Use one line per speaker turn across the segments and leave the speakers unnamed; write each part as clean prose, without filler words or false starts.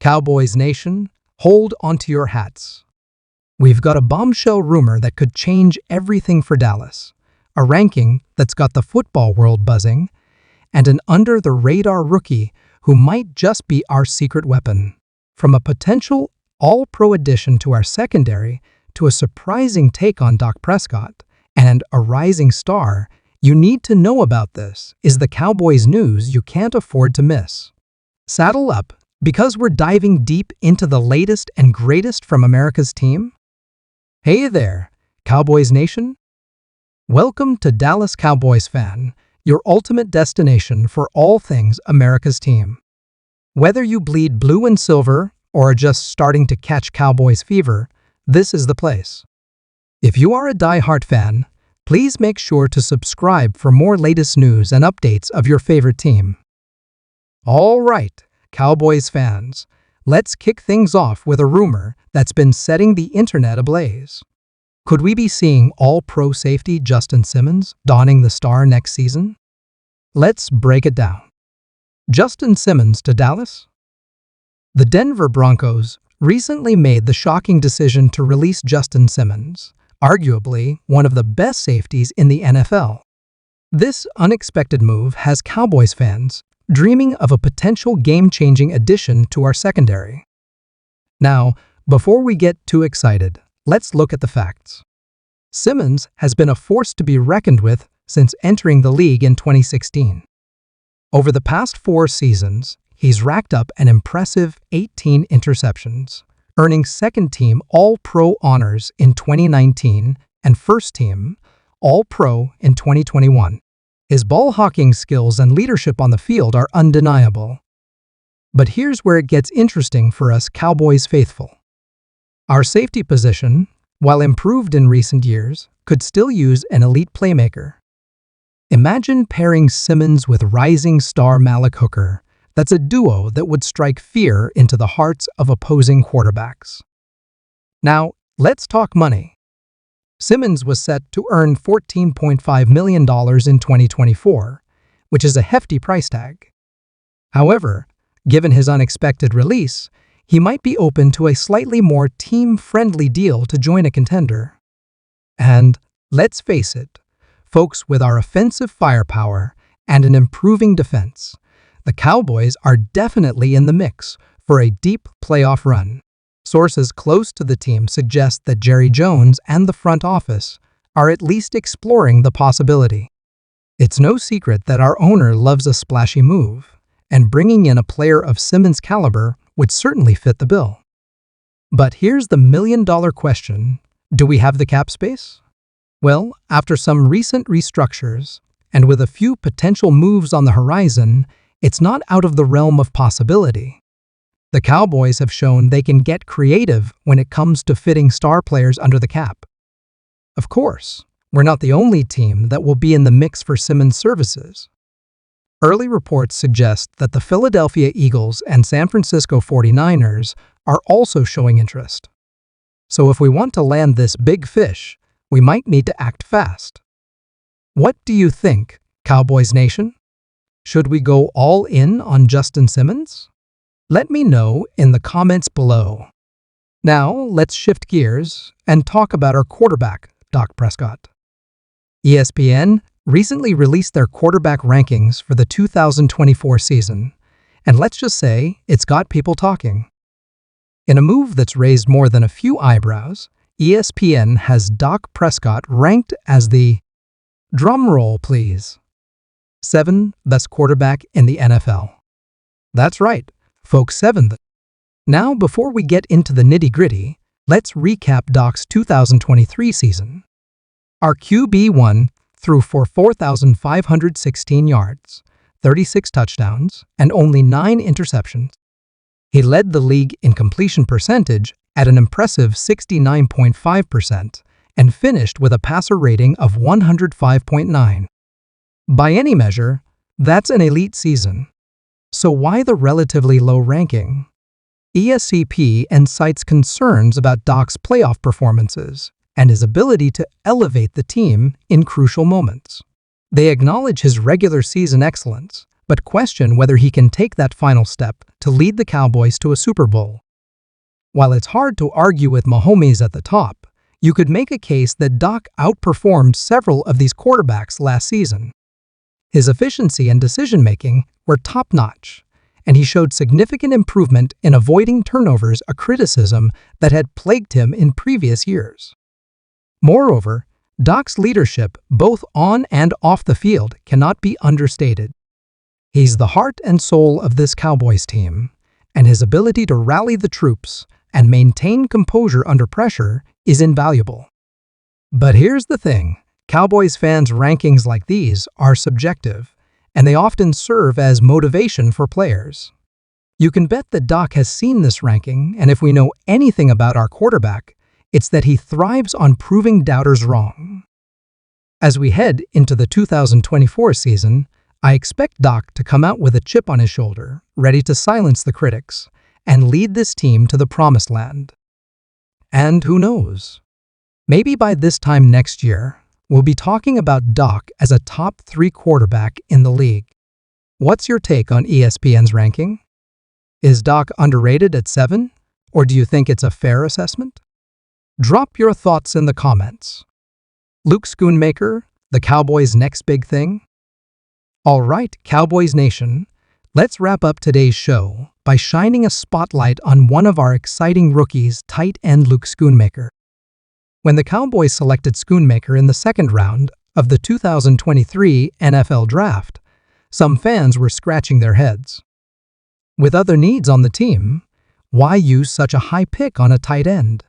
Cowboys Nation, hold onto your hats. We've got a bombshell rumor that could change everything for Dallas, a ranking that's got the football world buzzing, and an under-the-radar rookie who might just be our secret weapon. From a potential all-pro addition to our secondary to a surprising take on Dak Prescott and a rising star, you need to know about this is the Cowboys news you can't afford to miss. Saddle up, because we're diving deep into the latest and greatest from America's team. Hey there, Cowboys Nation. Welcome to Dallas Cowboys Fan, your ultimate destination for all things America's team. Whether you bleed blue and silver or are just starting to catch Cowboys fever, this is the place. If you are a die-hard fan, please make sure to subscribe for more latest news and updates of your favorite team. All right, Cowboys fans, let's kick things off with a rumor that's been setting the internet ablaze. Could we be seeing all-pro safety Justin Simmons donning the star next season? Let's break it down. Justin Simmons to Dallas? The Denver Broncos recently made the shocking decision to release Justin Simmons, arguably one of the best safeties in the NFL. This unexpected move has Cowboys fans dreaming of a potential game-changing addition to our secondary. Now, before we get too excited, let's look at the facts. Simmons has been a force to be reckoned with since entering the league in 2016. Over the past 4 seasons, he's racked up an impressive 18 interceptions, earning second-team All-Pro honors in 2019 and first-team All-Pro in 2021. His ball-hawking skills and leadership on the field are undeniable. But here's where it gets interesting for us Cowboys faithful. Our safety position, while improved in recent years, could still use an elite playmaker. Imagine pairing Simmons with rising star Malik Hooker. That's a duo that would strike fear into the hearts of opposing quarterbacks. Now, let's talk money. Simmons was set to earn $14.5 million in 2024, which is a hefty price tag. However, given his unexpected release, he might be open to a slightly more team-friendly deal to join a contender. And let's face it, folks, with our offensive firepower and an improving defense, the Cowboys are definitely in the mix for a deep playoff run. Sources close to the team suggest that Jerry Jones and the front office are at least exploring the possibility. It's no secret that our owner loves a splashy move, and bringing in a player of Simmons' caliber would certainly fit the bill. But here's the million-dollar question: do we have the cap space? Well, after some recent restructures, and with a few potential moves on the horizon, it's not out of the realm of possibility. The Cowboys have shown they can get creative when it comes to fitting star players under the cap. Of course, we're not the only team that will be in the mix for Simmons' services. Early reports suggest that the Philadelphia Eagles and San Francisco 49ers are also showing interest. So if we want to land this big fish, we might need to act fast. What do you think, Cowboys Nation? Should we go all in on Justin Simmons? Let me know in the comments below. Now, let's shift gears and talk about our quarterback, Dak Prescott. ESPN recently released their quarterback rankings for the 2024 season, and let's just say it's got people talking. In a move that's raised more than a few eyebrows, ESPN has Dak Prescott ranked as the, drum roll please, 7th best quarterback in the NFL. That's right, folks, 7th. Now, before we get into the nitty-gritty, let's recap Dak's 2023 season. Our QB1 threw for 4,516 yards, 36 touchdowns, and only 9 interceptions. He led the league in completion percentage at an impressive 69.5% and finished with a passer rating of 105.9. By any measure, that's an elite season. So why the relatively low ranking? ESPN cites concerns about Dak's playoff performances and his ability to elevate the team in crucial moments. They acknowledge his regular season excellence, but question whether he can take that final step to lead the Cowboys to a Super Bowl. While it's hard to argue with Mahomes at the top, you could make a case that Dak outperformed several of these quarterbacks last season. His efficiency and decision-making were top-notch, and he showed significant improvement in avoiding turnovers, a criticism that had plagued him in previous years. Moreover, Dak's leadership, both on and off the field, cannot be understated. He's the heart and soul of this Cowboys team, and his ability to rally the troops and maintain composure under pressure is invaluable. But here's the thing, Cowboys fans' rankings like these are subjective, and they often serve as motivation for players. You can bet that Dak has seen this ranking, and if we know anything about our quarterback, it's that he thrives on proving doubters wrong. As we head into the 2024 season, I expect Dak to come out with a chip on his shoulder, ready to silence the critics and lead this team to the promised land. And who knows? Maybe by this time next year, we'll be talking about Dak as a top 3 quarterback in the league. What's your take on ESPN's ranking? Is Dak underrated at 7, or do you think it's a fair assessment? Drop your thoughts in the comments. Luke Schoonmaker, the Cowboys' next big thing? All right, Cowboys Nation, let's wrap up today's show by shining a spotlight on one of our exciting rookies, tight end Luke Schoonmaker. When the Cowboys selected Schoonmaker in the second round of the 2023 NFL Draft, some fans were scratching their heads. With other needs on the team, why use such a high pick on a tight end?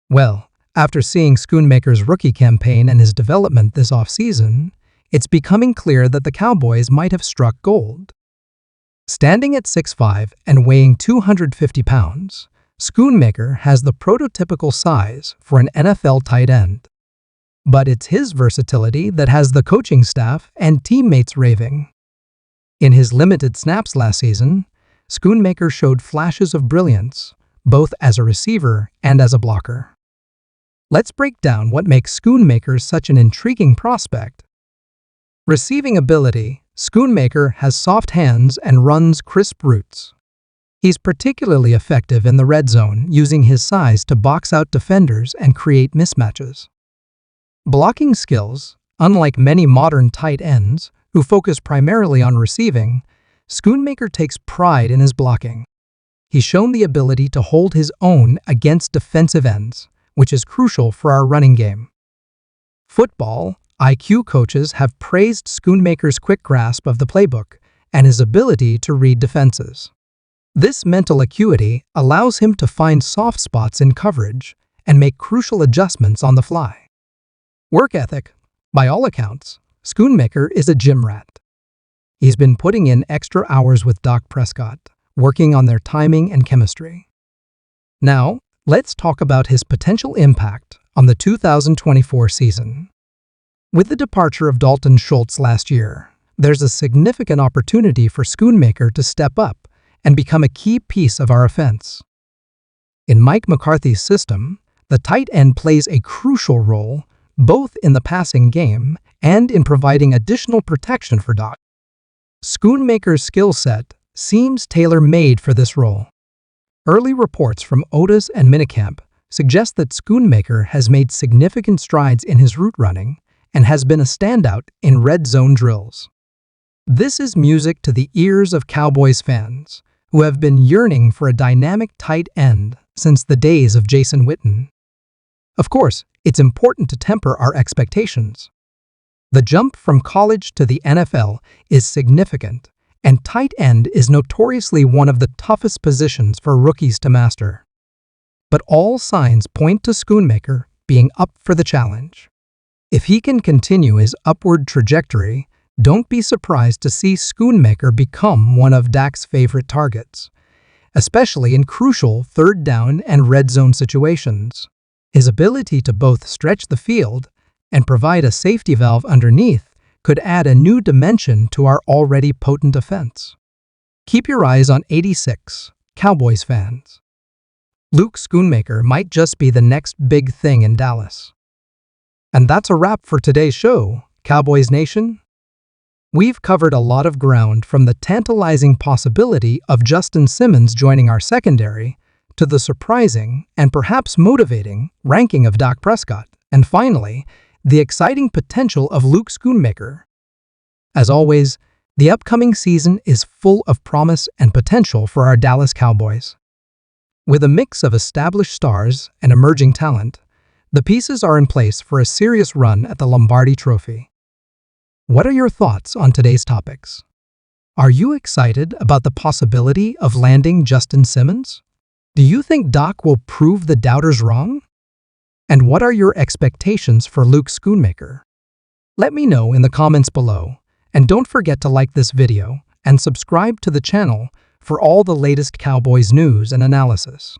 Well, after seeing Schoonmaker's rookie campaign and his development this offseason, it's becoming clear that the Cowboys might have struck gold. Standing at 6'5" and weighing 250 pounds, Schoonmaker has the prototypical size for an NFL tight end. But it's his versatility that has the coaching staff and teammates raving. In his limited snaps last season, Schoonmaker showed flashes of brilliance, both as a receiver and as a blocker. Let's break down what makes Schoonmaker such an intriguing prospect. Receiving ability, Schoonmaker has soft hands and runs crisp routes. He's particularly effective in the red zone, using his size to box out defenders and create mismatches. Blocking skills, unlike many modern tight ends who focus primarily on receiving, Schoonmaker takes pride in his blocking. He's shown the ability to hold his own against defensive ends, which is crucial for our running game. Football IQ coaches have praised Schoonmaker's quick grasp of the playbook and his ability to read defenses. This mental acuity allows him to find soft spots in coverage and make crucial adjustments on the fly. Work ethic. By all accounts, Schoonmaker is a gym rat. He's been putting in extra hours with Dak Prescott, working on their timing and chemistry. Now, let's talk about his potential impact on the 2024 season. With the departure of Dalton Schultz last year, there's a significant opportunity for Schoonmaker to step up and become a key piece of our offense. In Mike McCarthy's system, the tight end plays a crucial role both in the passing game and in providing additional protection for Dak. Schoonmaker's skill set seems tailor-made for this role. Early reports from Otis and Minicamp suggest that Schoonmaker has made significant strides in his route running and has been a standout in red zone drills. This is music to the ears of Cowboys fans, who have been yearning for a dynamic tight end since the days of Jason Witten. Of course, it's important to temper our expectations. The jump from college to the NFL is significant, and tight end is notoriously one of the toughest positions for rookies to master. But all signs point to Schoonmaker being up for the challenge. If he can continue his upward trajectory, don't be surprised to see Schoonmaker become one of Dak's favorite targets, especially in crucial third down and red zone situations. His ability to both stretch the field and provide a safety valve underneath could add a new dimension to our already potent offense. Keep your eyes on 86, Cowboys fans. Luke Schoonmaker might just be the next big thing in Dallas. And that's a wrap for today's show, Cowboys Nation. We've covered a lot of ground, from the tantalizing possibility of Justin Simmons joining our secondary to the surprising and perhaps motivating ranking of Dak Prescott, and finally, the exciting potential of Luke Schoonmaker. As always, the upcoming season is full of promise and potential for our Dallas Cowboys. With a mix of established stars and emerging talent, the pieces are in place for a serious run at the Lombardi Trophy. What are your thoughts on today's topics? Are you excited about the possibility of landing Justin Simmons? Do you think Dak will prove the doubters wrong? And what are your expectations for Luke Schoonmaker? Let me know in the comments below, and don't forget to like this video and subscribe to the channel for all the latest Cowboys news and analysis.